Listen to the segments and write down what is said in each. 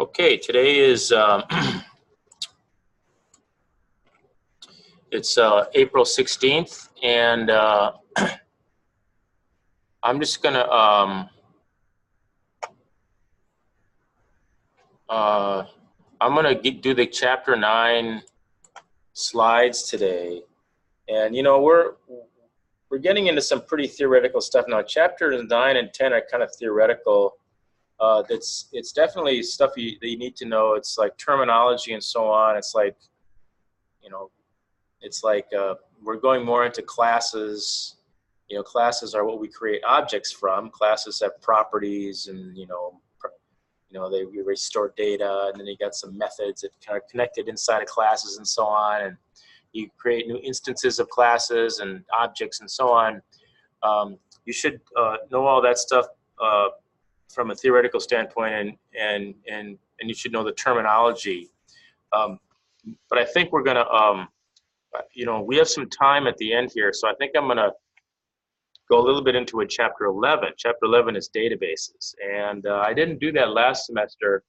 Okay, today is it's April 16th, and I'm just gonna do the chapter 9 slides today, and you know we're getting into some pretty theoretical stuff now. Chapters 9 and 10 are kind of theoretical. It's definitely stuff that you need to know. It's like terminology and so on. It's like, you know, it's like we're going more into classes. You know, classes are what we create objects from. Classes have properties, and we restore data, and then you got some methods that kind of connected inside of classes and so on, and you create new instances of classes and objects and so on. You should know all that stuff from a theoretical standpoint, and you should know the terminology. But I think we're gonna, we have some time at the end here, so I think I'm gonna go a little bit into chapter 11. Chapter 11 is databases, and I didn't do that last semester,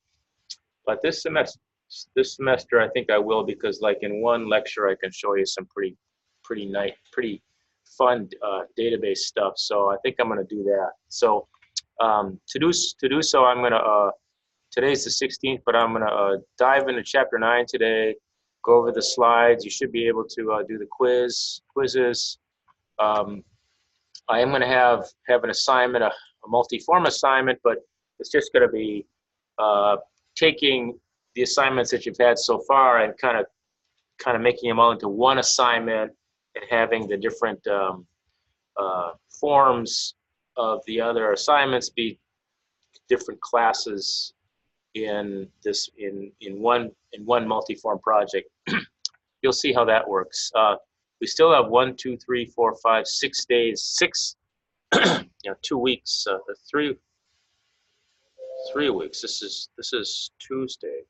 but this semester I think I will, because like in one lecture I can show you some pretty nice, pretty fun database stuff. So I think I'm going to do that. So to do so, I'm going to today's the 16th, but I'm going to dive into chapter 9 today. Go over the slides. You should be able to do the quizzes. I am going to have an assignment, a multi-form assignment, but it's just going to be taking the assignments that you've had so far and kind of making them all into one assignment, and having the different forms of the other assignments be different classes in one multi-form project. You'll see how that works. We still have 1, 2, 3, 4, 5, 6 days, 2 weeks, 3 weeks. This is Tuesday.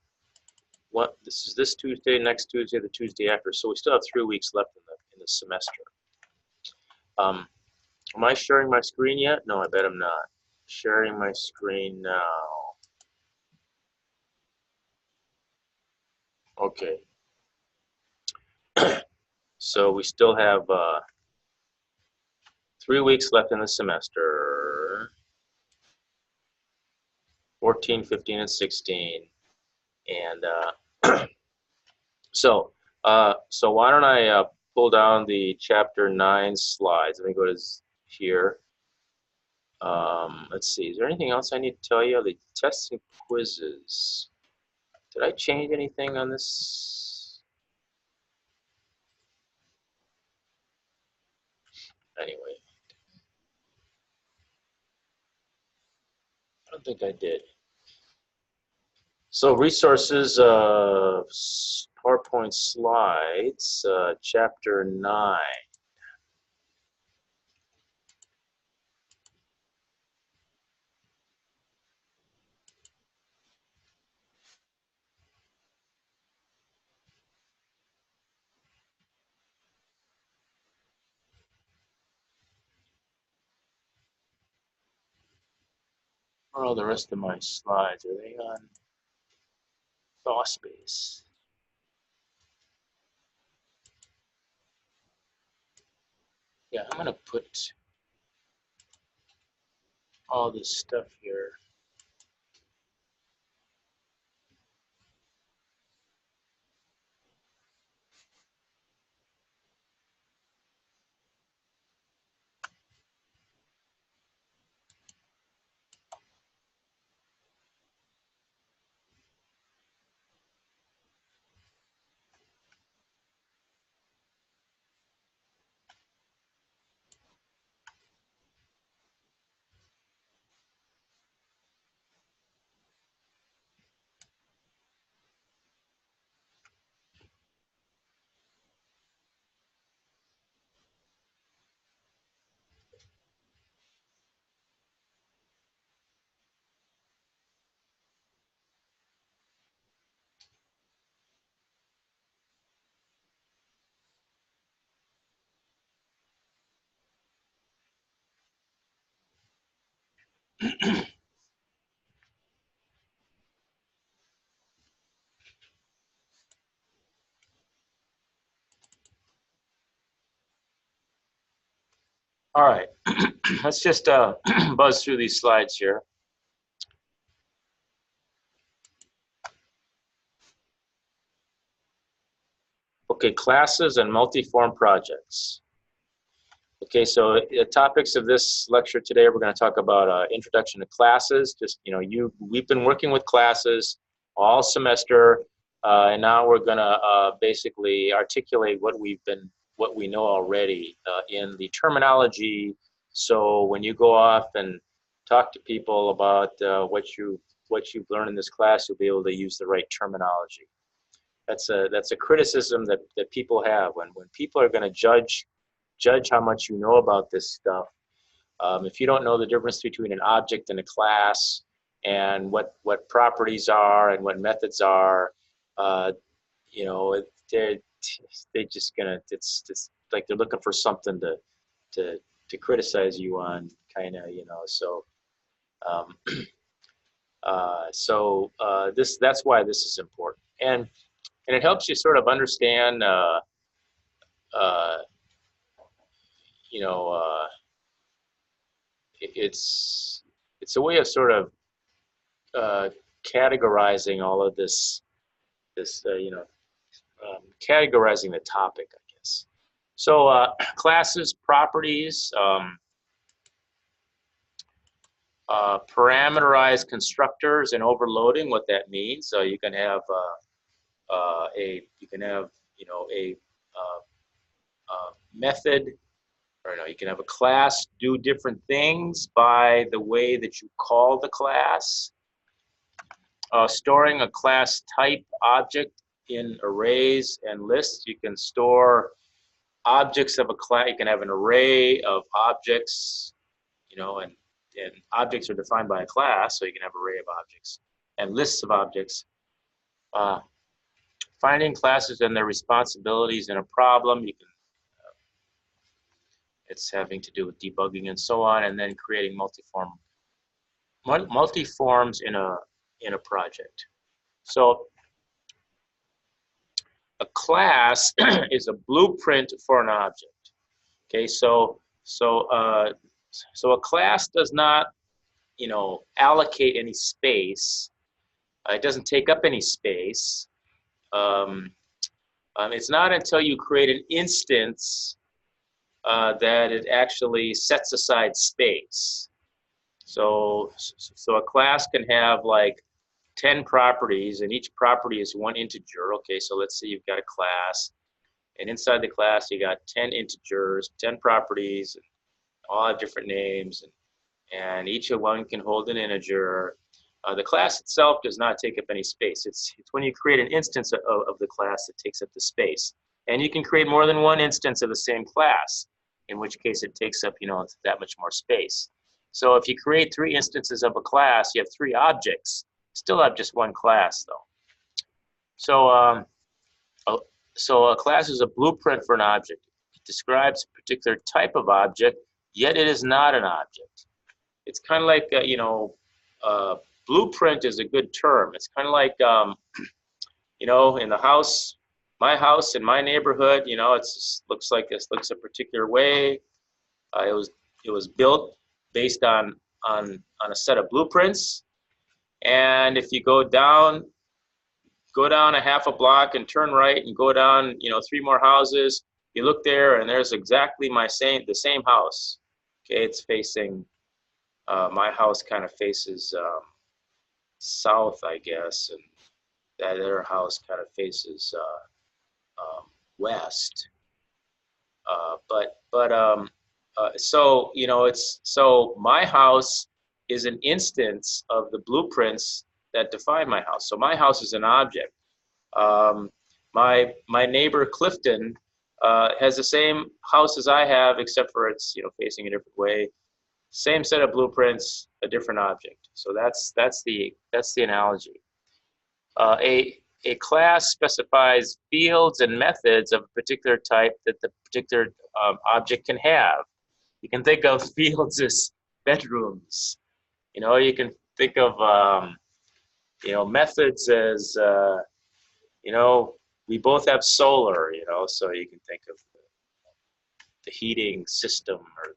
This is this Tuesday, next Tuesday, the Tuesday after. So we still have 3 weeks left in the semester. Am I sharing my screen yet? No, I bet I'm not. Sharing my screen now. Okay. So we still have 3 weeks left in the semester. 14, 15, and 16. And so why don't I pull down the chapter 9 slides. Let me go to here. Let's see, is there anything else I need to tell you? The tests and quizzes. Did I change anything on this? Anyway, I don't think I did. So resources, PowerPoint slides, chapter 9. Where are all the rest of my slides? Are they on thaw space? Yeah, I'm gonna put all this stuff here. All right, let's just buzz through these slides here. Okay, classes and multi-form projects. Okay, so the topics of this lecture today, we're going to talk about introduction to classes. Just, you know, we've been working with classes all semester, and now we're going to basically articulate what we know already in the terminology. So when you go off and talk to people about what you've learned in this class, you'll be able to use the right terminology. That's a criticism that people have when people are going to judge how much you know about this stuff. If you don't know the difference between an object and a class, and what properties are and what methods are, you know, they're just gonna, it's like they're looking for something to criticize you on, kind of, you know. So that's why this is important, and it helps you sort of understand, you know, it's a way of sort of categorizing all of this, you know, categorizing the topic, I guess. So classes, properties, parameterized constructors and overloading. What that means, so you can have you know, a method, or no, you can have a class do different things by the way that you call the class. Storing a class type object in arrays and lists. You can store objects of a class. You can have an array of objects, you know, and objects are defined by a class, so you can have an array of objects and lists of objects. Finding classes and their responsibilities in a problem. You can. It's having to do with debugging and so on, and then creating multi-forms in a project. So a class is a blueprint for an object. Okay, so a class does not, you know, allocate any space. It doesn't take up any space. It's not until you create an instance that it actually sets aside space. So a class can have like 10 properties, and each property is one integer. Okay, so let's say you've got a class, and inside the class you got 10 integers, 10 properties, and all have different names, and each of one can hold an integer. The class itself does not take up any space. It's when you create an instance of the class that takes up the space. And you can create more than one instance of the same class, in which case it takes up, you know, that much more space. So if you create 3 instances of a class, you have 3 objects. Still have just one class, though. So a class is a blueprint for an object. It describes a particular type of object, yet it is not an object. It's kind of like, you know, blueprint is a good term. It's kind of like, you know, in the house, my house in my neighborhood, you know, it's looks like this, looks a particular way. It was built based on a set of blueprints. And if you go down a half a block and turn right and go down, you know, 3 more houses, you look there and there's exactly the same house. Okay, it's facing, my house kind of faces south, I guess, and that other house kind of faces west. So, you know, so my house is an instance of the blueprints that define my house. So my house is an object. My neighbor Clifton has the same house as I have, except for it's, you know, facing a different way. Same set of blueprints, a different object. So that's the analogy. A class specifies fields and methods of a particular type that the particular object can have. You can think of fields as bedrooms. You know, you can think of you know, methods as you know, we both have solar. You know, so you can think of the heating system, or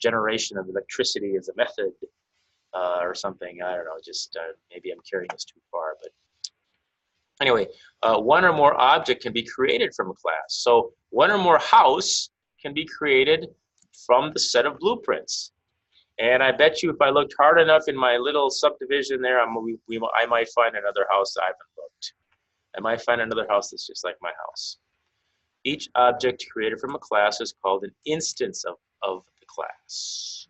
generation of electricity as a method or something. I don't know, just maybe I'm carrying this too far. But anyway, one or more object can be created from a class. So one or more house can be created from the set of blueprints. And I bet you if I looked hard enough in my little subdivision there, I might find another house that I haven't looked. I might find another house that's just like my house. Each object created from a class is called an instance of the class.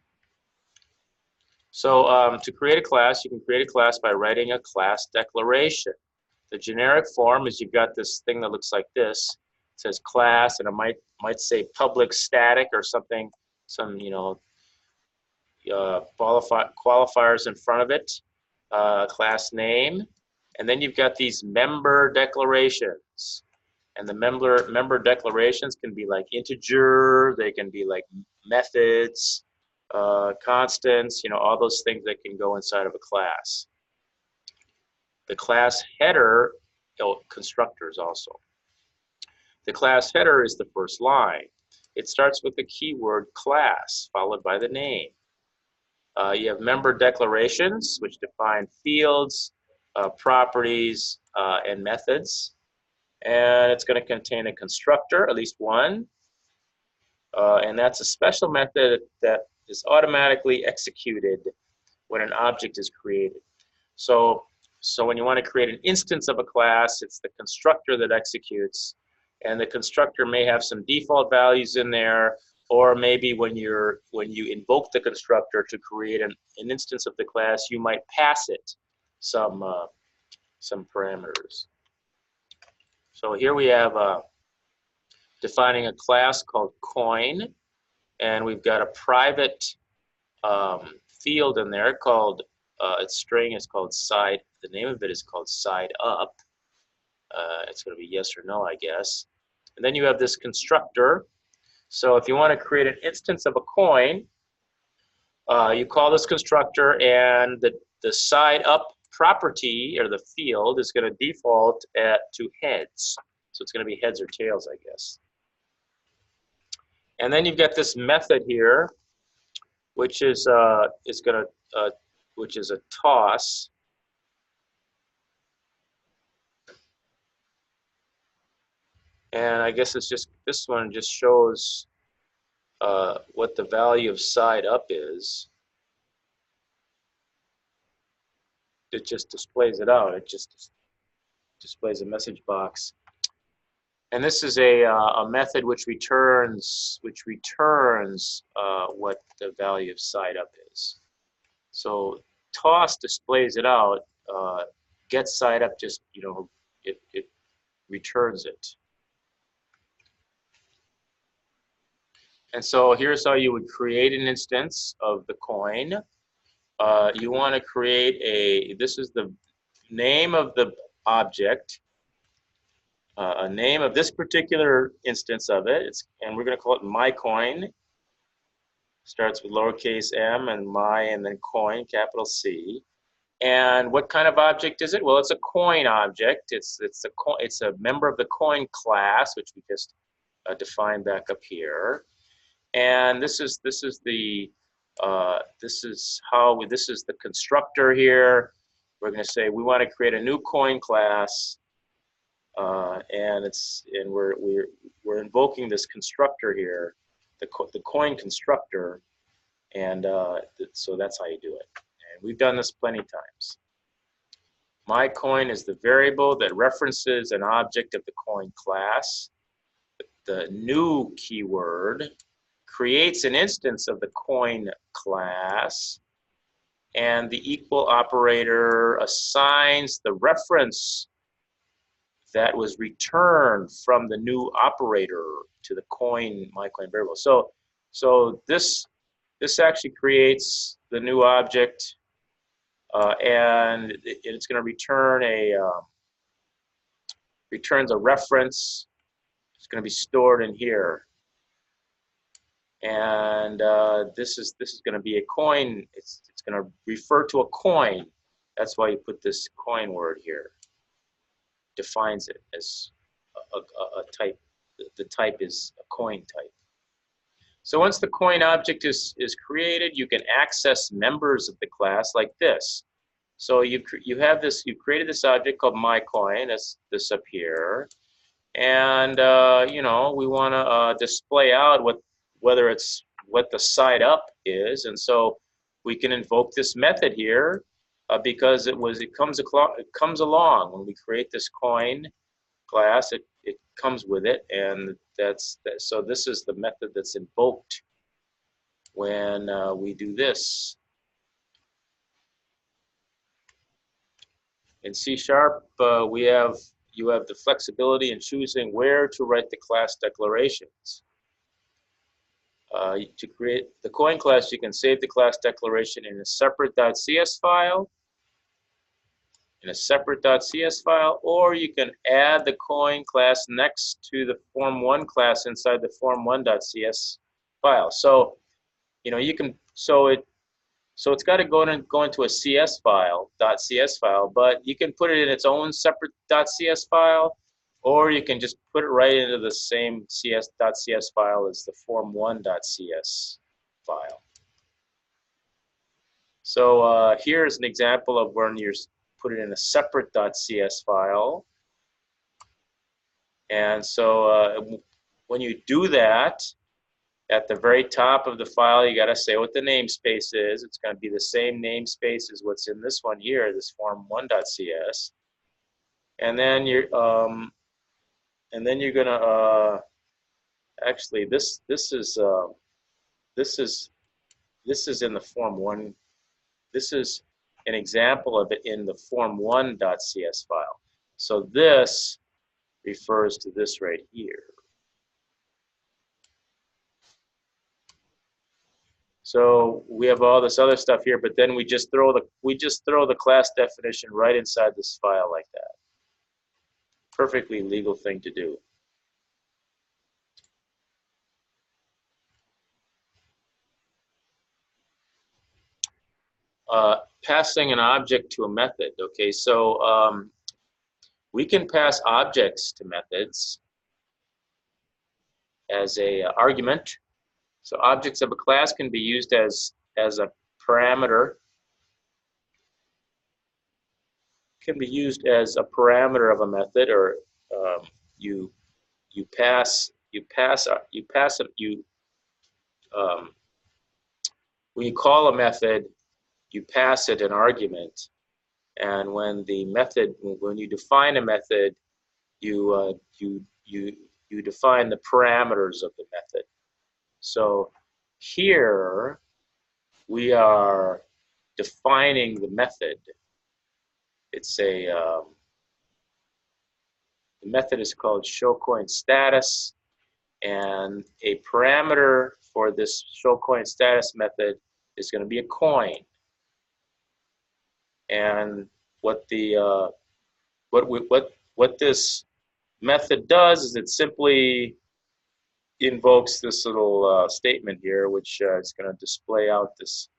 So to create a class, you can create a class by writing a class declaration. The generic form is you've got this thing that looks like this. It says class, and it might say public static or something, some qualifiers in front of it, class name, and then you've got these member declarations. And the member declarations can be like integer, they can be like methods, constants, all those things that can go inside of a class. The class header, constructors also. The class header is the first line. It starts with the keyword class, followed by the name. You have member declarations, which define fields, properties, and methods. And it's going to contain a constructor, at least one. And that's a special method that is automatically executed when an object is created. So when you want to create an instance of a class, it's the constructor that executes. And the constructor may have some default values in there, or maybe when you invoke the constructor to create an instance of the class, you might pass it some parameters. So here we have defining a class called coin, and we've got a private field in there called its string is called side. The name of it is called side up. It's going to be yes or no, I guess. And then you have this constructor. So if you want to create an instance of a coin, you call this constructor, and the side up property or the field is going to default to heads. So it's going to be heads or tails, I guess. And then you've got this method here, which is which is a toss. And I guess it's just, this one just shows what the value of side up is. It just displays it out. It just displays a message box. And this is a method which returns what the value of side up is. So toss displays it out. Get side up just it returns it. And so here's how you would create an instance of the coin. You want to create this is the name of the object, a name of this particular instance of it, and we're going to call it my coin. Starts with lowercase m and my and then coin, capital C. And what kind of object is it? Well, it's a coin object. It's a member of the coin class, which we just defined back up here. And this is the constructor here. We're going to say we want to create a new coin class, and we're invoking this constructor here, the coin constructor, and so that's how you do it. And we've done this plenty of times. My coin is the variable that references an object of the coin class. The new keyword creates an instance of the coin class, and the equal operator assigns the reference that was returned from the new operator to the coin, my coin variable. So this actually creates the new object, and it's going to return returns a reference. It's going to be stored in here. And this is going to be a coin. It's going to refer to a coin. That's why you put this coin word here. Defines it as a type. The type is a coin type. So once the coin object is created, you can access members of the class like this. So you have this, you created this object called myCoin, that's this up here, and you know, we want to display out whether it's what the side up is, and so we can invoke this method here because it comes along when we create this coin class. It comes with it, and so this is the method that's invoked when we do this. In C#, you have the flexibility in choosing where to write the class declarations. To create the coin class, you can save the class declaration in a separate .cs file, or you can add the coin class next to the form1 class inside the form1.cs file. So, you know, you can, so it's got to go into a CS file, .cs file, but you can put it in its own separate .cs file, or you can just put it right into the same .cs file as the form1.cs file. So here's an example of when you put it in a separate .cs file. And so when you do that, at the very top of the file, you got to say what the namespace is. It's going to be the same namespace as what's in this one here, this form1.cs. And then you're going to actually this is in the form1. This is an example of it in the form1.cs file. So this refers to this right here. So we have all this other stuff here, but then we just throw the class definition right inside this file like that. Perfectly legal thing to do. Passing an object to a method. Okay, so we can pass objects to methods as a argument. So objects of a class can be used as a parameter. Can be used as a parameter of a method, or when you call a method, you pass it an argument, and when you define a method, you define the parameters of the method. So here we are defining the method. It's the method is called showCoinStatus, and a parameter for this showCoinStatus method is going to be a coin. And what this method does is it simply invokes this little statement here, which is going to display out this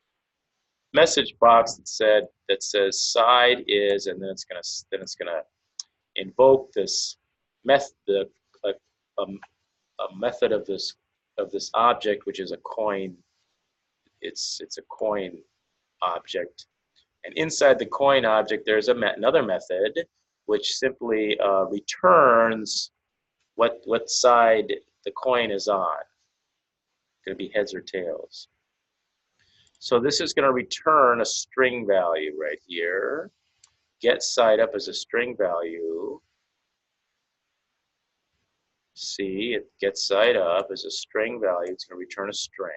message box that says side is, and then it's going to invoke this method, a method of this object, which is a coin. It's a coin object, and inside the coin object there's another method which simply returns what side the coin is on. It's going to be heads or tails. So this is going to return a string value right here. Get side up as a string value. See, it gets side up as a string value. It's going to return a string.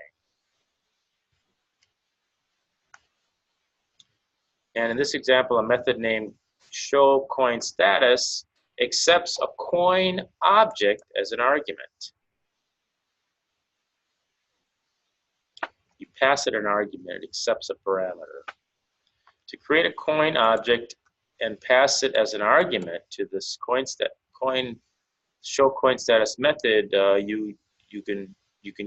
And in this example, a method named showCoinStatus accepts a coin object as an argument. You pass it an argument, it accepts a parameter. To create a coin object and pass it as an argument to this showCoinStatus method, you can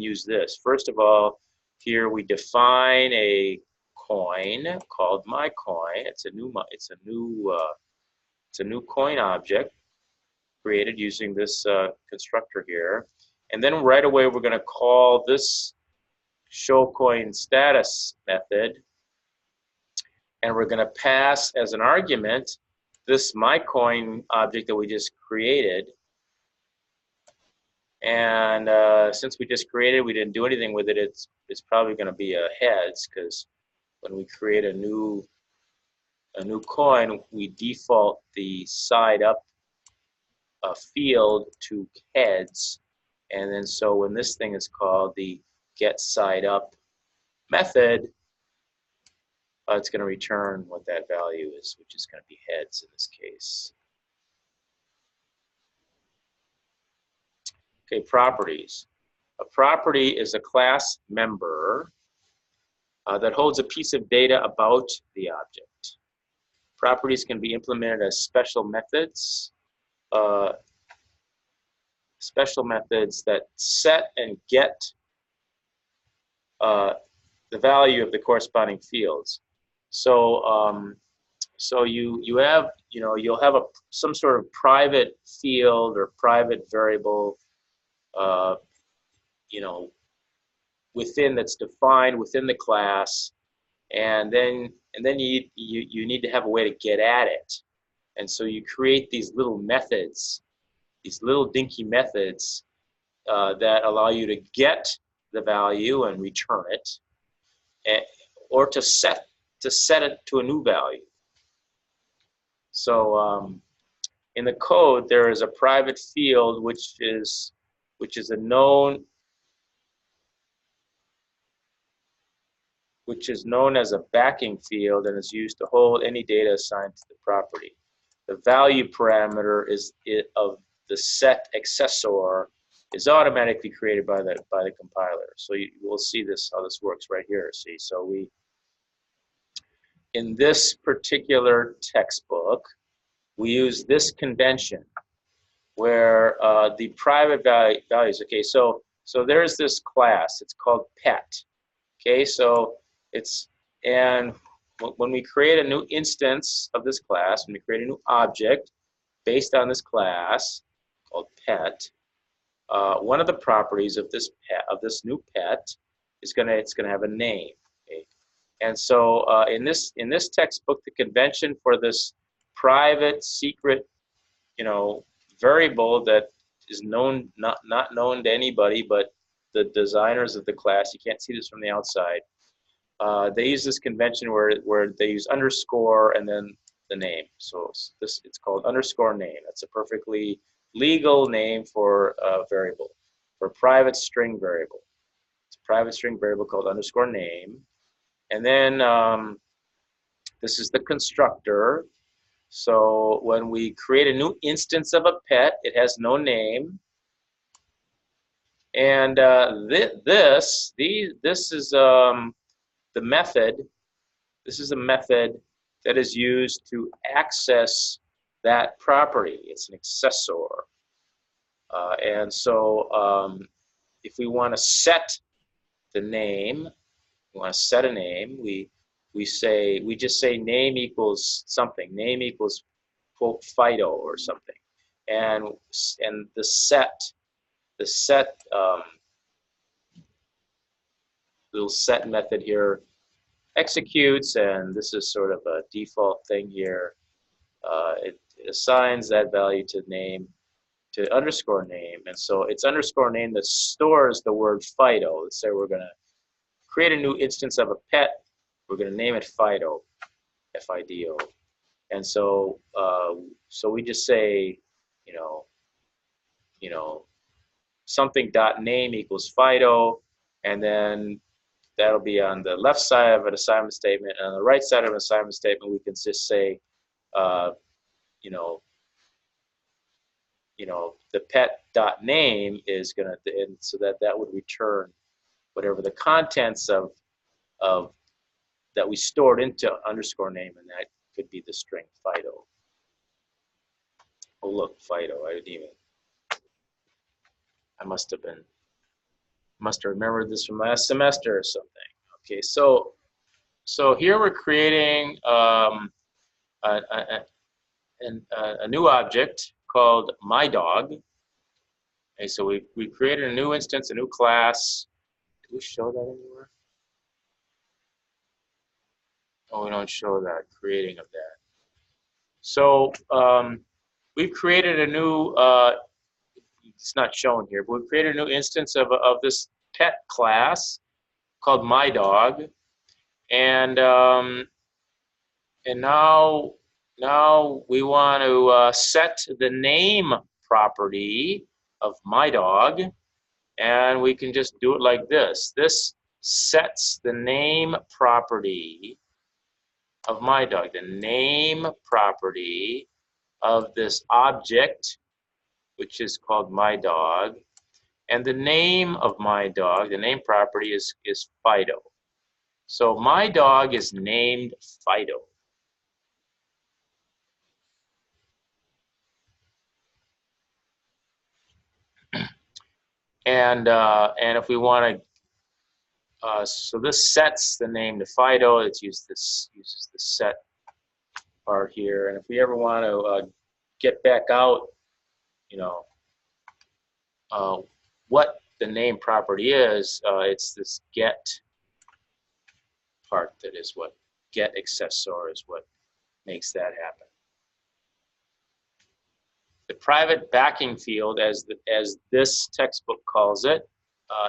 use this. First of all, here we define a coin called myCoin. It's a new coin object created using this constructor here, and then right away we're going to call this show coin status method, and we're going to pass as an argument this myCoin object that we just created. And since we just created, we didn't do anything with it. It's probably going to be a heads, because when we create a new coin, we default the side up field to heads, and then so when this thing is called the get side up method, it's going to return what that value is, which is going to be heads in this case. Okay, properties. A property is a class member that holds a piece of data about the object. Properties can be implemented as special methods. Special methods that set and get the value of the corresponding fields. So so you'll have some sort of private field or private variable within, that's defined within the class, and then you need to have a way to get at it. And so you create these little methods, these little dinky methods that allow you to get the value and return it, or to set it to a new value. So in the code, there is a private field which is a known, which is known as a backing field, and is used to hold any data assigned to the property. The value parameter of the set accessor is automatically created by the compiler. So you will see this, how this works right here. See, so in this particular textbook, we use this convention where the private values. Okay, so there's this class. It's called pet. Okay, so and when we create a new instance of this class, when we create a new object based on this class called pet, one of the properties of this new pet is it's gonna have a name. Okay? And so in this textbook, the convention for this private secret, variable that is known, not known to anybody but the designers of the class. You can't see this from the outside. They use this convention where they use underscore and then the name. So it's called underscore name. That's a perfectly legal name for a variable, for a private string variable. It's a private string variable called underscore name. And then this is the constructor. So when we create a new instance of a pet, it has no name. And this is the method. This is a method that is used to access that property. It's an accessor. And so if we want to set the name, we want to set a name, we just say name equals something. Name equals quote Fido or something. And the set little set method here executes, and this is sort of a default thing here. It assigns that value to name, to underscore name, and so it's underscore name that stores the word Fido. Let's say we're going to create a new instance of a pet. We're going to name it Fido, F-I-D-O, and so we just say, something dot name equals Fido, and then that'll be on the left side of an assignment statement, and on the right side of an assignment statement, we can just say, the pet dot name is gonna, and so that would return whatever the contents of that we stored into underscore name, and that could be the string Fido. Oh look, Fido. I must have remembered this from last semester or something. Okay, so here we're creating a new object called myDog. Okay, so we created a new instance, a new class. Did we show that anywhere? Oh, we don't show that creating of that. So we've created a new. It's not shown here, but we've created a new instance of this pet class called MyDog, and now we want to set the name property of MyDog, and we can just do it like this. This sets the name property of MyDog, the name property of this object, which is called MyDog, and the name of MyDog, the name property is Fido. So MyDog is named Fido. And if we want to, so this sets the name to Fido. It's uses the set part here. And if we ever want to get back out, you know, what the name property is, it's this get part that is what get accessor is what makes that happen. The private backing field, as this textbook calls it,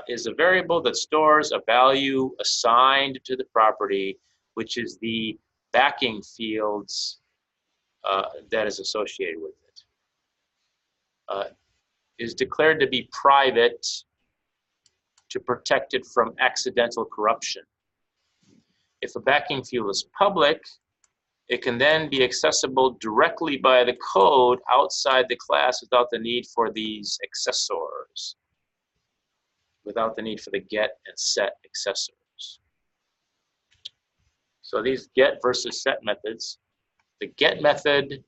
is a variable that stores a value assigned to the property, which is the backing fields that is associated with it. Is declared to be private to protect it from accidental corruption. If a backing field is public, it can then be accessible directly by the code outside the class without the need for these accessors, without the need for the get and set accessors. So these get versus set methods. The get method,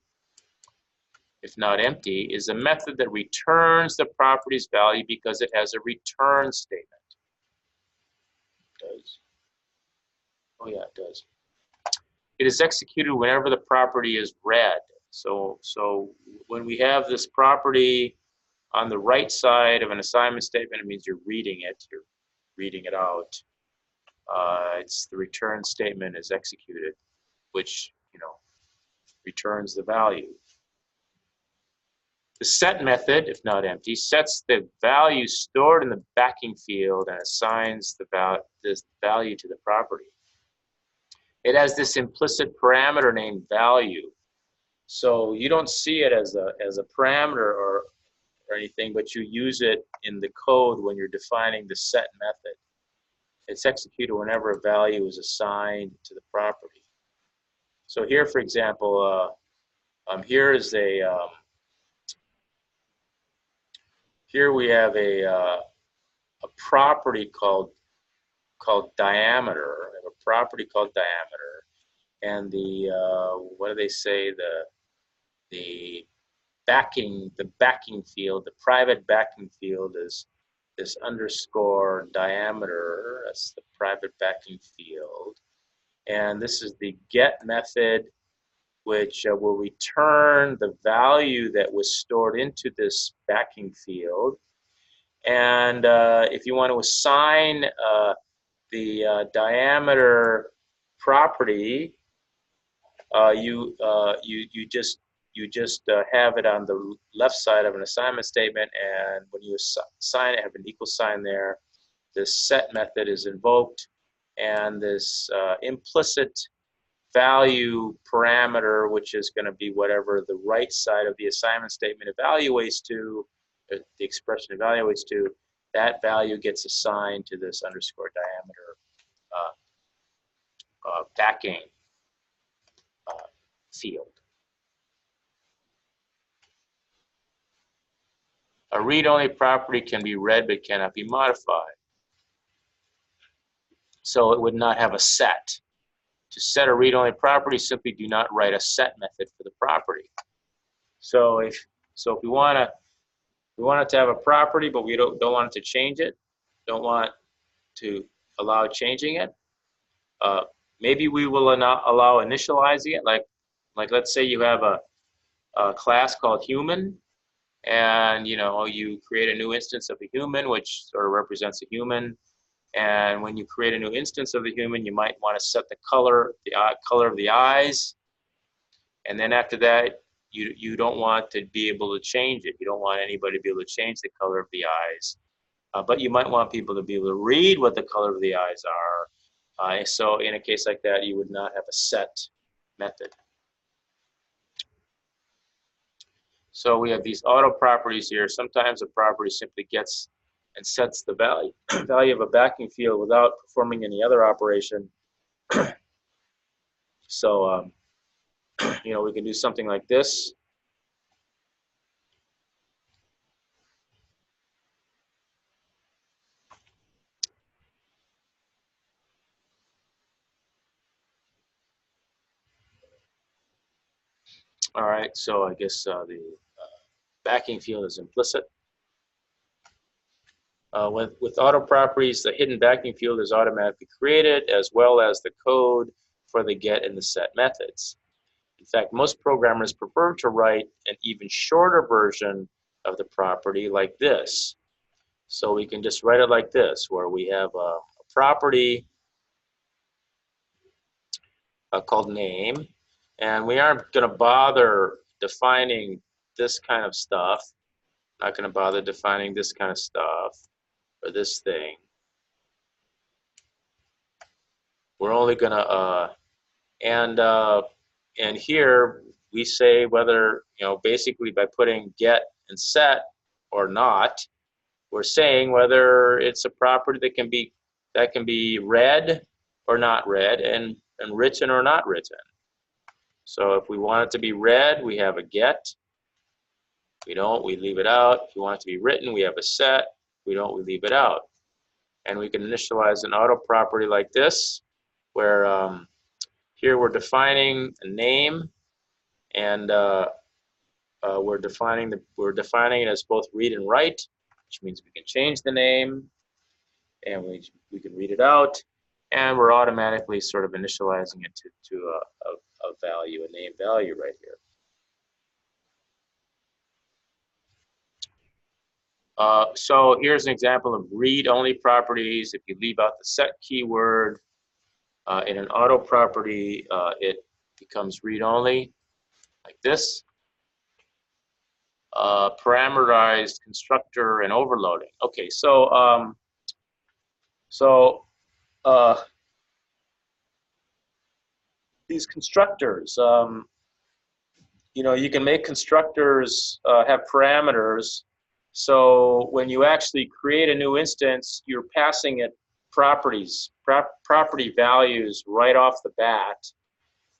if not empty, is a method that returns the property's value because it has a return statement. It does. Oh yeah, it does. It is executed whenever the property is read. So when we have this property on the right side of an assignment statement, it means you're reading it out. It's the return statement is executed, which, you know, returns the value. The set method, if not empty, sets the value stored in the backing field and assigns this value to the property. It has this implicit parameter named value. So you don't see it as a parameter or anything, but you use it in the code when you're defining the set method. It's executed whenever a value is assigned to the property. So here, for example, here we have a property called diameter. We have a property called diameter, and the what do they say? The backing field, the private backing field is this underscore diameter. That's the private backing field, and this is the get method, which will return the value that was stored into this backing field. And if you want to assign the diameter property, you just have it on the left side of an assignment statement, and when you assign it, have an equal sign there. This set method is invoked, and this implicit value parameter, which is going to be whatever the right side of the assignment statement evaluates to, the expression evaluates to, that value gets assigned to this underscore diameter backing field. A read-only property can be read but cannot be modified. So it would not have a set. To set a read-only property, simply do not write a set method for the property. So if we want it to have a property, but we don't want it to change it, don't want to allow changing it, maybe we will not allow initializing it. Like let's say you have a class called human, and you create a new instance of a human, which sort of represents a human, And when you create a new instance of the human, you might want to set the color of the eyes. And then after that, you don't want to be able to change it. You don't want anybody to be able to change the color of the eyes. But you might want people to be able to read what the color of the eyes are. So in a case like that, you would not have a set method. So we have these auto properties here. Sometimes a property simply gets and sets the value of a backing field without performing any other operation. So we can do something like this. All right, so I guess the backing field is implicit. With auto properties, the hidden backing field is automatically created, as well as the code for the get and the set methods. In fact, most programmers prefer to write an even shorter version of the property like this. So we can just write it like this, where we have a property called name, and we aren't going to bother defining this kind of stuff. Not going to bother defining this kind of stuff or this thing. We're only going to and here we say whether, basically by putting get and set or not, we're saying whether it's a property that can be read or not read, and written or not written. So if we want it to be read, we have a get. We don't, we leave it out. If you want it to be written, we have a set. We don't, we leave it out. And we can initialize an auto property like this, where here we're defining a name, and we're defining it as both read and write, which means we can change the name, and we can read it out, and we're automatically sort of initializing it to a value, a name value right here. So here's an example of read-only properties. If you leave out the set keyword in an auto property, it becomes read-only, like this. Parameterized, constructor, and overloading. Okay, so these constructors, you can make constructors have parameters. So when you actually create a new instance, you're passing it property values right off the bat,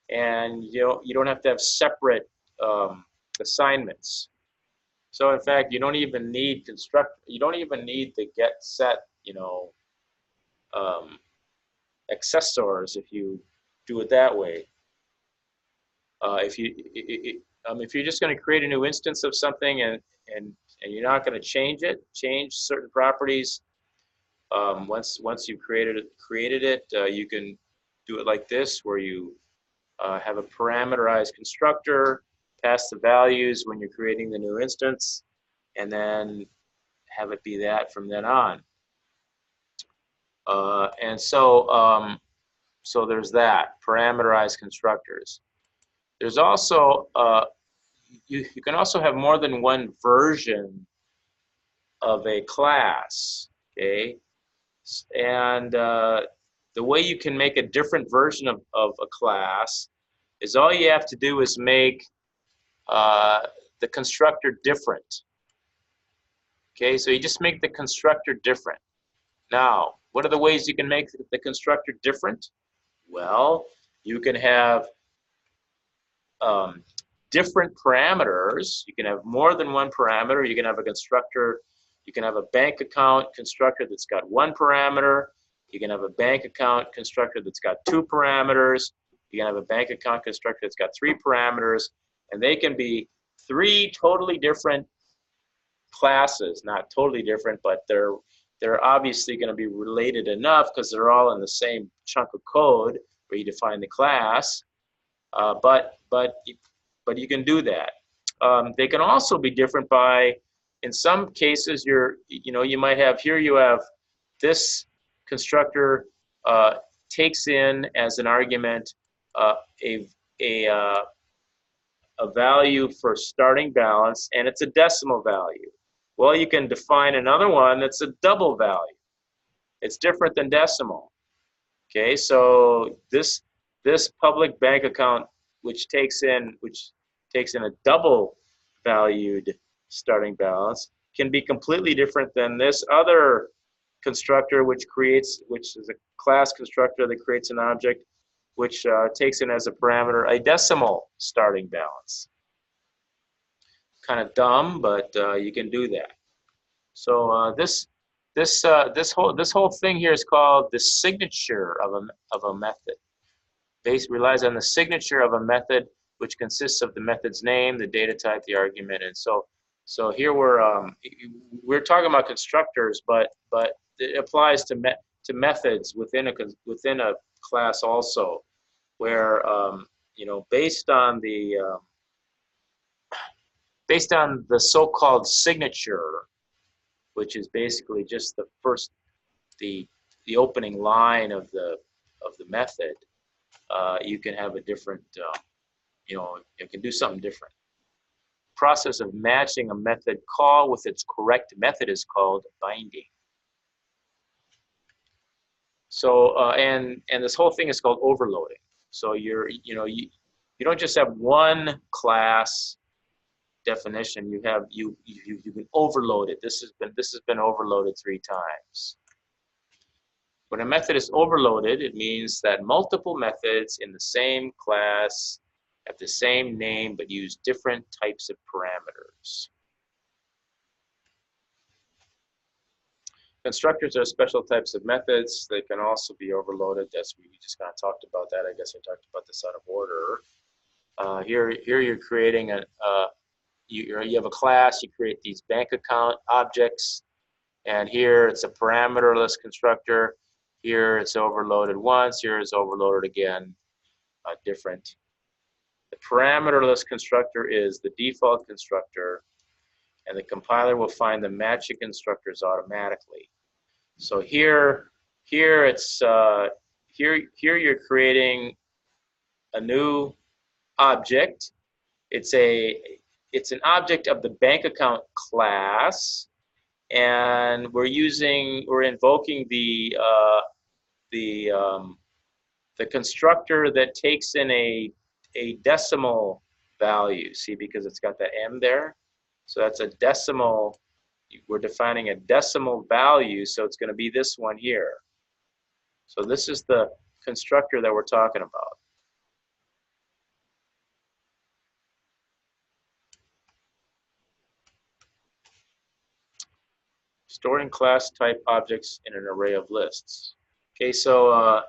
and you don't have to have separate assignments. So in fact, you don't even need you don't even need the get set, accessors if you do it that way. If you're just going to create a new instance of something and you're not going to change certain properties, once you've created it, you can do it like this, where you have a parameterized constructor, pass the values when you're creating the new instance, and then have it be that from then on. And so there's that, parameterized constructors. There's also, you can also have more than one version of a class, okay? And the way you can make a different version of a class is all you have to do is make the constructor different. Okay, so you just make the constructor different. Now, what are the ways you can make the constructor different? Well, you can have different parameters. You can have more than one parameter. You can have a constructor. You can have a bank account constructor that's got one parameter. You can have a bank account constructor that's got two parameters. You can have a bank account constructor that's got three parameters. And they can be three totally different classes. Not totally different, but they're obviously going to be related enough because they're all in the same chunk of code where you define the class. But you can do that. They can also be different by, in some cases, you might have, here you have this constructor takes in as an argument a, a, uh, a value for starting balance, and it's a decimal value. Well, you can define another one that's a double value. It's different than decimal. Okay, so this public bank account, which takes in a double valued starting balance, can be completely different than this other constructor, which is a class constructor that creates an object which takes in as a parameter a decimal starting balance. Kind of dumb, but you can do that. So this whole thing here is called the signature of a method. Base relies on the signature of a method, which consists of the method's name, the data type, the argument, and so here we're talking about constructors, but it applies to methods within a class also, where you know, based on the so-called signature, which is basically just the opening line of the method, you can have a different, you know, it can do something different. Process of matching a method call with its correct method is called binding. So and this whole thing is called overloading. So you don't just have one class definition. You can overload it. This has been overloaded 3 times. When a method is overloaded, it means that multiple methods in the same class have the same name but use different types of parameters. Constructors are special types of methods. They can also be overloaded. We just kind of talked about that. I guess I talked about this out of order. Here you're creating you have a class. You create these bank account objects, and here it's a parameterless constructor. Here it's overloaded once. Here it's overloaded again. Different. The parameterless constructor is the default constructor, and the compiler will find the matching constructors automatically. So here you're creating a new object. It's an object of the bank account class, and we're invoking the constructor that takes in a decimal value. See, because it's got that M there, so that's a decimal. We're defining a decimal value, so it's going to be this one here. So this is the constructor that we're talking about. Storing class type objects in an array of lists. Okay, so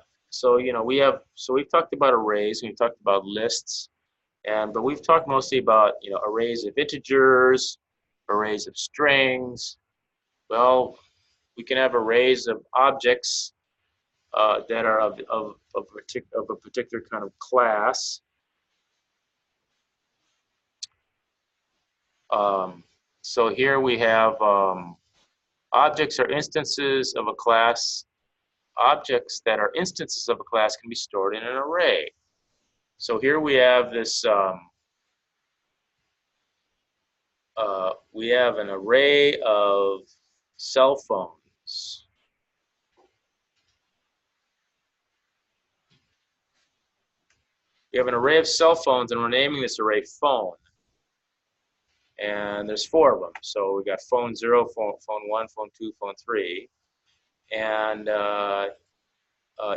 you know, we've talked about arrays, we've talked about lists, but we've talked mostly about, you know, arrays of integers, arrays of strings. Well, we can have arrays of objects that are of a particular kind of class. So here we have objects are instances of a class. Objects that are instances of a class can be stored in an array. So here we have this. We have an array of cell phones. We have an array of cell phones, and we're naming this array phone. And there's 4 of them. So we got phone 0, phone 1, phone 2, phone 3. And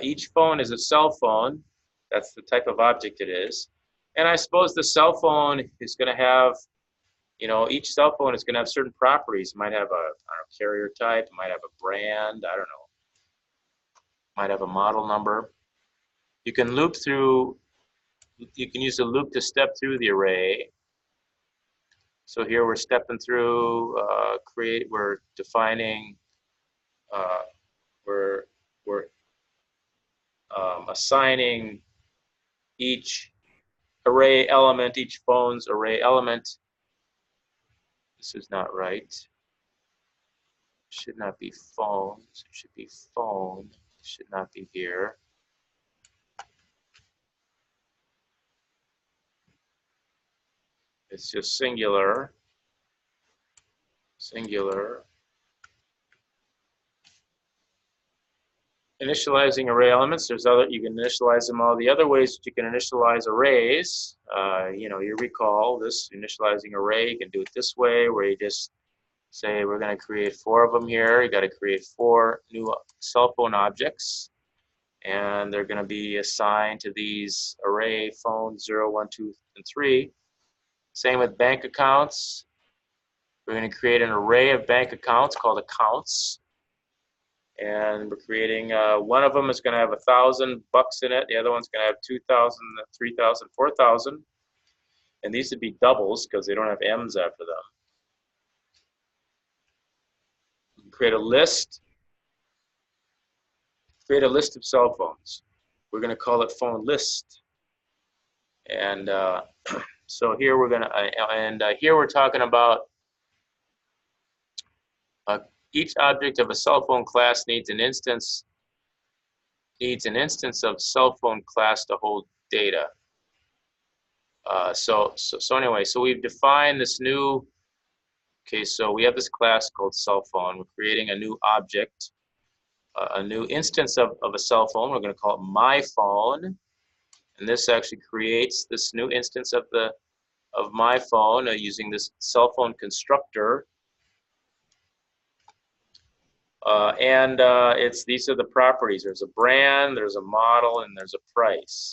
each phone is a cell phone. That's the type of object it is. And I suppose the cell phone is going to have, you know, each cell phone is going to have certain properties. It might have a, I don't know, carrier type. It might have a brand. I don't know. Might have a model number. You can loop through. You can use a loop to step through the array. So here we're stepping through. We're defining. We're assigning each array element, each phone's array element. This is not right. Should not be phone. So it should be phone. It should not be here. It's just singular. Singular. Initializing array elements. There's other. You can initialize them all the other ways that you can initialize arrays. You recall this initializing array. You can do it this way, where you just say we're going to create 4 of them here. You got to create 4 new cell phone objects, and they're going to be assigned to these array phone 0, 1, 2, and 3. Same with bank accounts. We're going to create an array of bank accounts called accounts. And we're creating, one of them is going to have $1,000 in it. The other one's going to have 2,000, 3,000, 4,000. And these would be doubles because they don't have M's after them. Create a list. Create a list of cell phones. We're going to call it phone list. And so here we're going to, here we're talking about each object of a cell phone class needs an instance of cell phone class to hold data. So anyway, so we've defined this new. Okay, so we have this class called cell phone. We're creating a new object, a new instance of a cell phone. We're going to call it my phone, and this actually creates this new instance of my phone using this cell phone constructor. These are the properties. There's a brand, there's a model, and there's a price.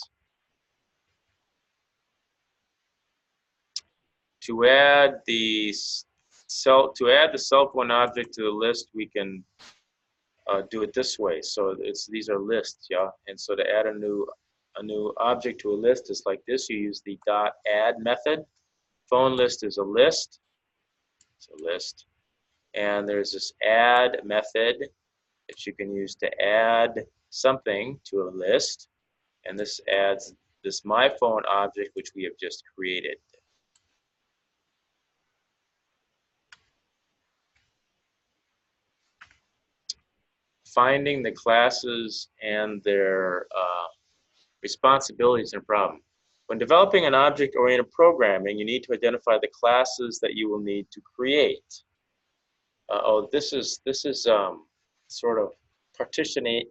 To add the cell phone object to the list, we can do it this way. So these are lists, yeah. And so to add a new object to a list is like this. You use the .add method. Phone list is a list. It's a list. And there's this add method that you can use to add something to a list. And this adds this my phone object, which we have just created. Finding the classes and their responsibilities and problem. When developing an object-oriented programming, you need to identify the classes that you will need to create. This is sort of partitioning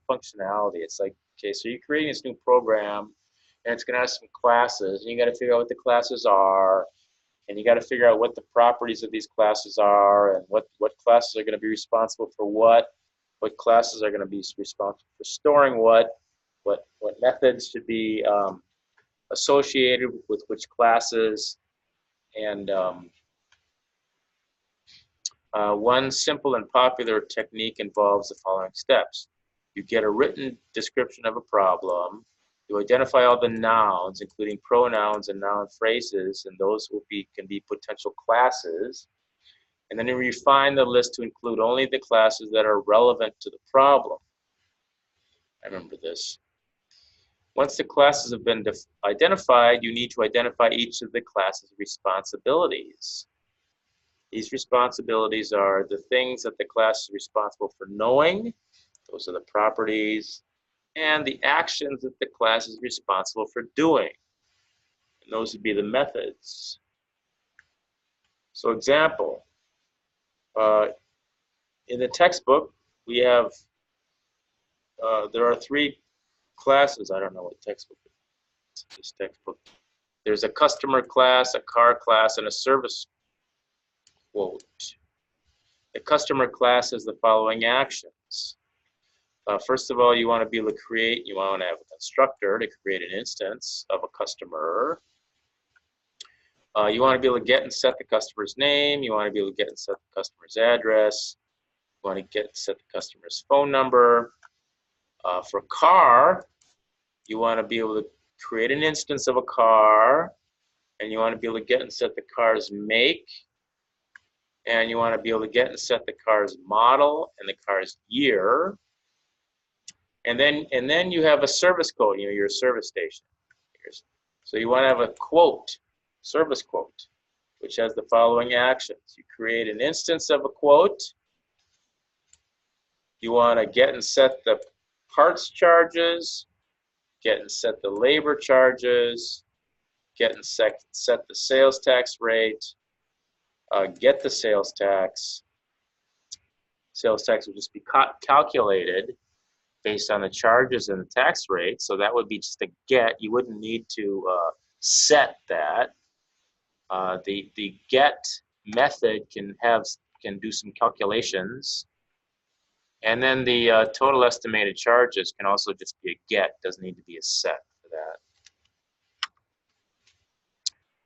functionality. It's like, okay, so you're creating this new program, and it's going to have some classes, and you got to figure out what the classes are, and you got to figure out what the properties of these classes are, and what classes are going to be responsible for what classes are going to be responsible for storing what methods should be associated with which classes, and one simple and popular technique involves the following steps. You get a written description of a problem. You identify all the nouns, including pronouns and noun phrases, and those can be potential classes. And then you refine the list to include only the classes that are relevant to the problem. I remember this. Once the classes have been identified, you need to identify each of the classes' responsibilities. These responsibilities are the things that the class is responsible for knowing, those are the properties, and the actions that the class is responsible for doing, and those would be the methods. So example, in the textbook, we have, there are 3 classes. I don't know what textbook it is. This textbook. There's a customer class, a car class, and a service quote. The customer class has the following actions. First of all, you want to be able to create, you want to have a constructor to create an instance of a customer. You want to be able to get and set the customer's name. You want to be able to get and set the customer's address. You want to get and set the customer's phone number. For car, you want to be able to create an instance of a car, and you want to be able to get and set the car's make, and you want to be able to get and set the car's model and the car's year. And then you have a service code, your service station. So you want to have a quote, service quote, which has the following actions. You create an instance of a quote, You want to get and set the parts charges, get and set the labor charges, get and set the sales tax rate, get the sales tax. Sales tax would just be calculated based on the charges and the tax rate. So that would be just a get. You wouldn't need to set that. The get method can do some calculations. And then the total estimated charges can also just be a get. Doesn't need to be a set for that.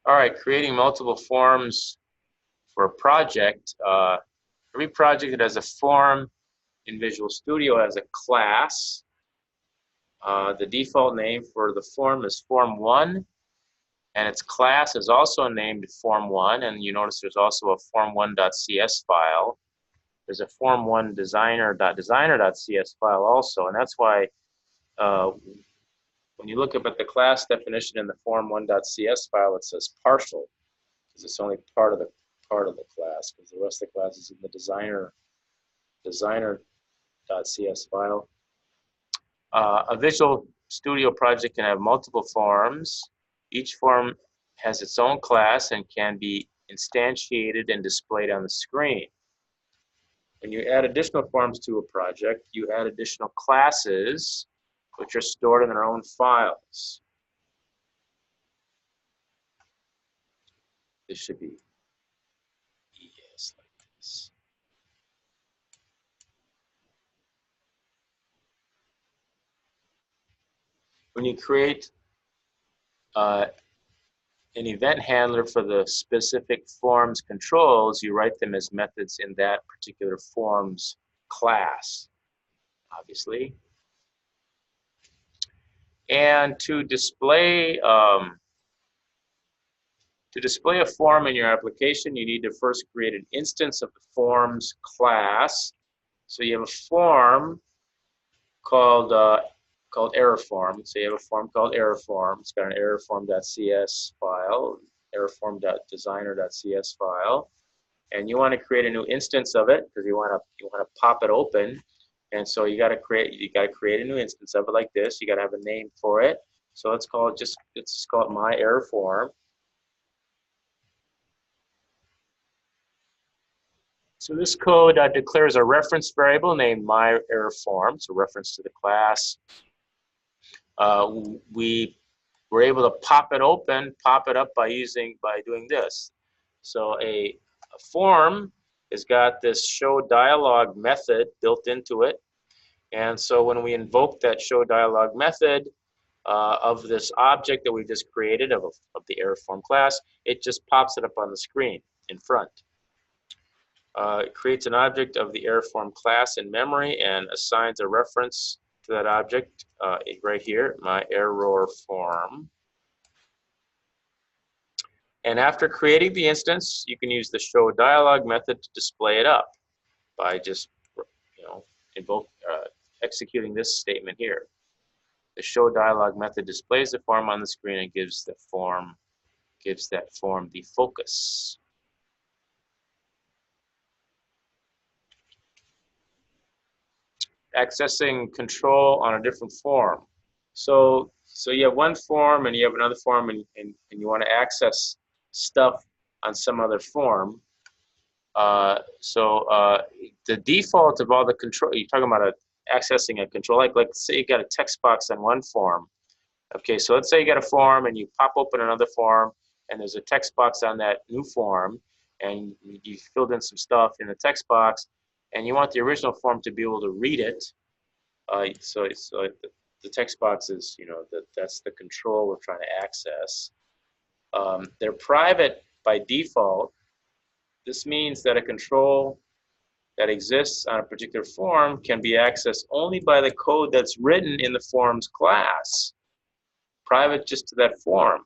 All right, creating multiple forms for a project. Every project that has a form in Visual Studio has a class. The default name for the form is Form 1, and its class is also named Form 1, and you notice there's also a form1.cs file. There's a form1 designer.cs file also, and that's why when you look up at the class definition in the form1.cs file, it says partial, because it's only part of the class, because the rest of the class is in the designer.cs file. A Visual Studio project can have multiple forms. Each form has its own class and can be instantiated and displayed on the screen. When you add additional forms to a project, you add additional classes, which are stored in their own files. This should be ES like this. When you create an event handler for the specific form's controls, you write them as methods in that particular form's class, obviously. And to display a form in your application, you need to first create an instance of the form's class. So you have a form called error form. So you have a form called error form. It's got an errorform.cs file, errorform.designer.cs file, and you want to create a new instance of it because you want to pop it open. And so you got to create a new instance of it like this. You got to have a name for it. So let's call it my error form. So this code declares a reference variable named my error form. It's a reference to the class. We were able to pop it up by doing this. So a form has got this show dialog method built into it, and so when we invoke that show dialog method of this object that we just created of the error form class, it just pops it up on the screen in front. It creates an object of the error form class in memory and assigns a reference to that object right here, my error form. And after creating the instance, you can use the show dialog method to display it up by just executing this statement here. The show dialog method displays the form on the screen and gives that form the focus. Accessing control on a different form. So you have one form and you have another form, and you want to access stuff on some other form. The default of all the control, you're talking about accessing a control, like say you got a text box on one form. Okay, so let's say you got a form and you pop open another form and there's a text box on that new form, and you filled in some stuff in the text box, and you want the original form to be able to read it. So the text box is, that's the control we're trying to access. They're private by default. This means that a control that exists on a particular form can be accessed only by the code that's written in the form's class, private just to that form.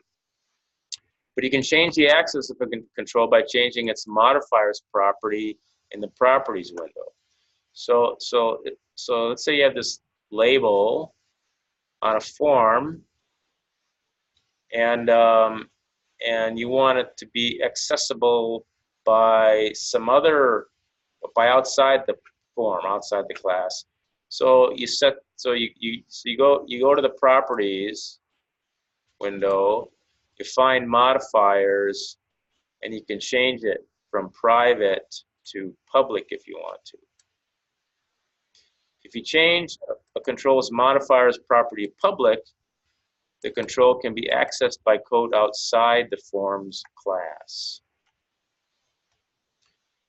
But you can change the access of a control by changing its modifiers property in the properties window. So let's say you have this label on a form, and you want it to be accessible by outside form outside the class. So you go to the properties window, you find modifiers, and you can change it from private to public if you want to. If you change a control's modifier's property public, the control can be accessed by code outside the form's class.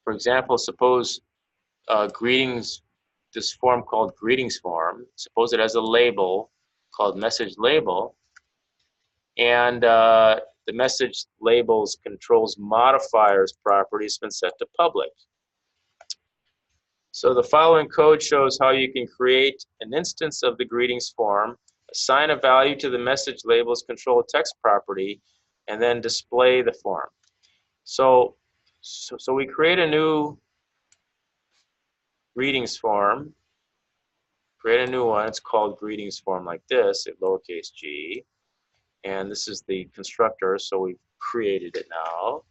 For example, suppose greetings, this form called greetings form, suppose it has a label called message label, and the message label's controls modifiers property has been set to public. So the following code shows how you can create an instance of the greetings form, assign a value to the message label's control text property, and then display the form. So we create a new greetings form, create a new one. It's called greetings form like this, at lowercase g. And this is the constructor, so we've created it now.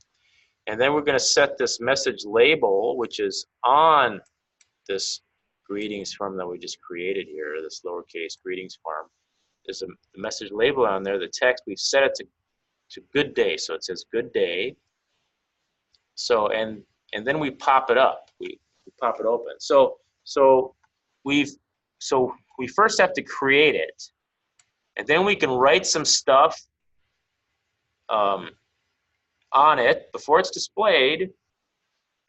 And then we're going to set this message label, which is on this greetings form that we just created here, this lowercase greetings form. There's a message label on there, the text, we've set it to good day, so it says good day. So, and then we pop it up, we pop it open. So we first have to create it, and then we can write some stuff on it before it's displayed,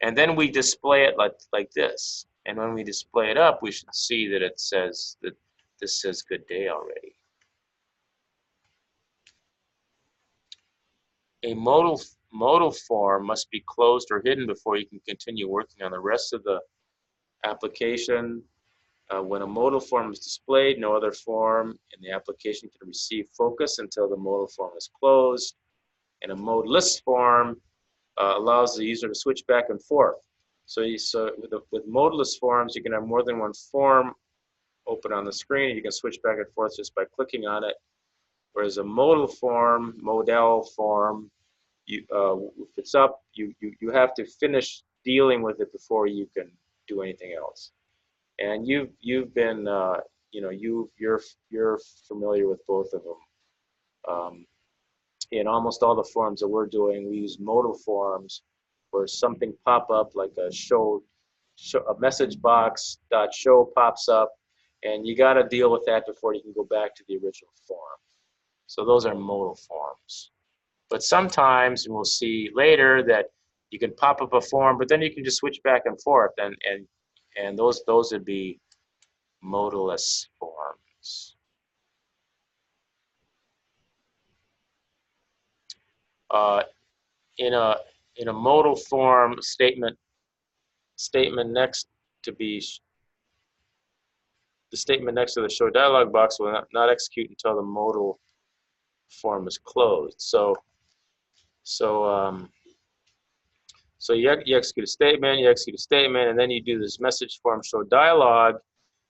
and then we display it like this. And when we display it up, we should see that it says that this says good day already. A modal form must be closed or hidden before you can continue working on the rest of the application. When a modal form is displayed, no other form in the application can receive focus until the modal form is closed. And a modeless form allows the user to switch back and forth. So with modeless forms, you can have more than one form open on the screen. You can switch back and forth just by clicking on it. Whereas a modal form, Modal form, if it's up, you have to finish dealing with it before you can do anything else. And you've been you're familiar with both of them. In almost all the forms that we're doing, we use modal forms where something pop up like a message box .show pops up, and you got to deal with that before you can go back to the original form. So those are modal forms. But sometimes, and we'll see later, that you can pop up a form, but then you can just switch back and forth, and those would be modalless forms. In a modal form, statement next to the statement next to the show dialog box will not execute until the modal form is closed. So you execute a statement, and then you do this message form show dialog,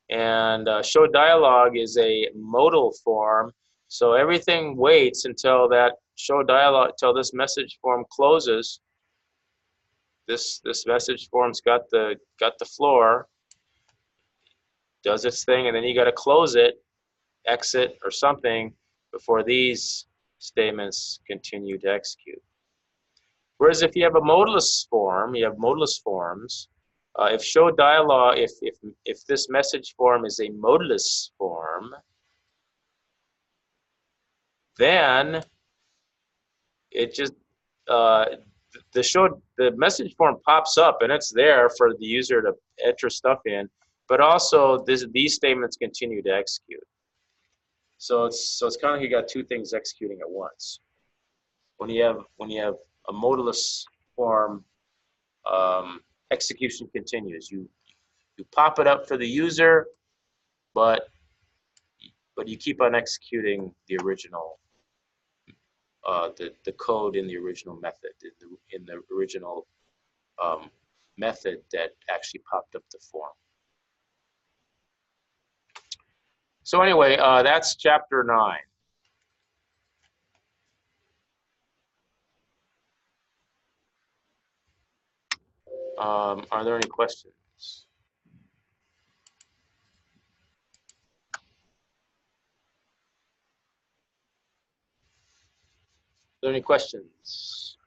and show dialog is a modal form. So everything waits until that show dialog, till this message form closes. This message form's got the floor, does its thing, and then you got to close it, exit or something before these statements continue to execute. Whereas if you have a modaless form, you have modaless forms. If show dialog, if this message form is a modaless form, then it just the message form pops up and it's there for the user to enter stuff in, but also these statements continue to execute. So it's kind of like you got two things executing at once. When you have a modaless form, execution continues. You pop it up for the user, but you keep on executing the original the code in the original method, in the original method that actually popped up the form. So anyway, that's chapter 9. Are there any questions? there any questions?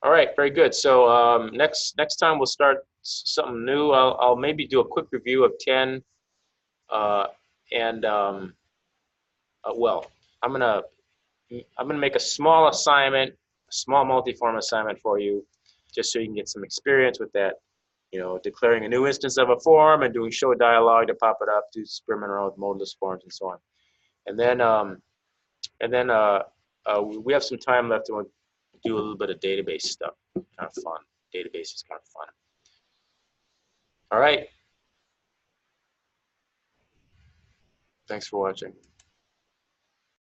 All right, very good. So next time we'll start something new. I'll maybe do a quick review of 10, and well, I'm gonna make a small assignment, a small multi-form assignment for you, just so you can get some experience with that. You know, declaring a new instance of a form and doing show dialog to pop it up, do experiment around with modeless forms and so on. And then we have some time left to do a little bit of database stuff. Kind of fun. Database is kind of fun. All right. Thanks for watching.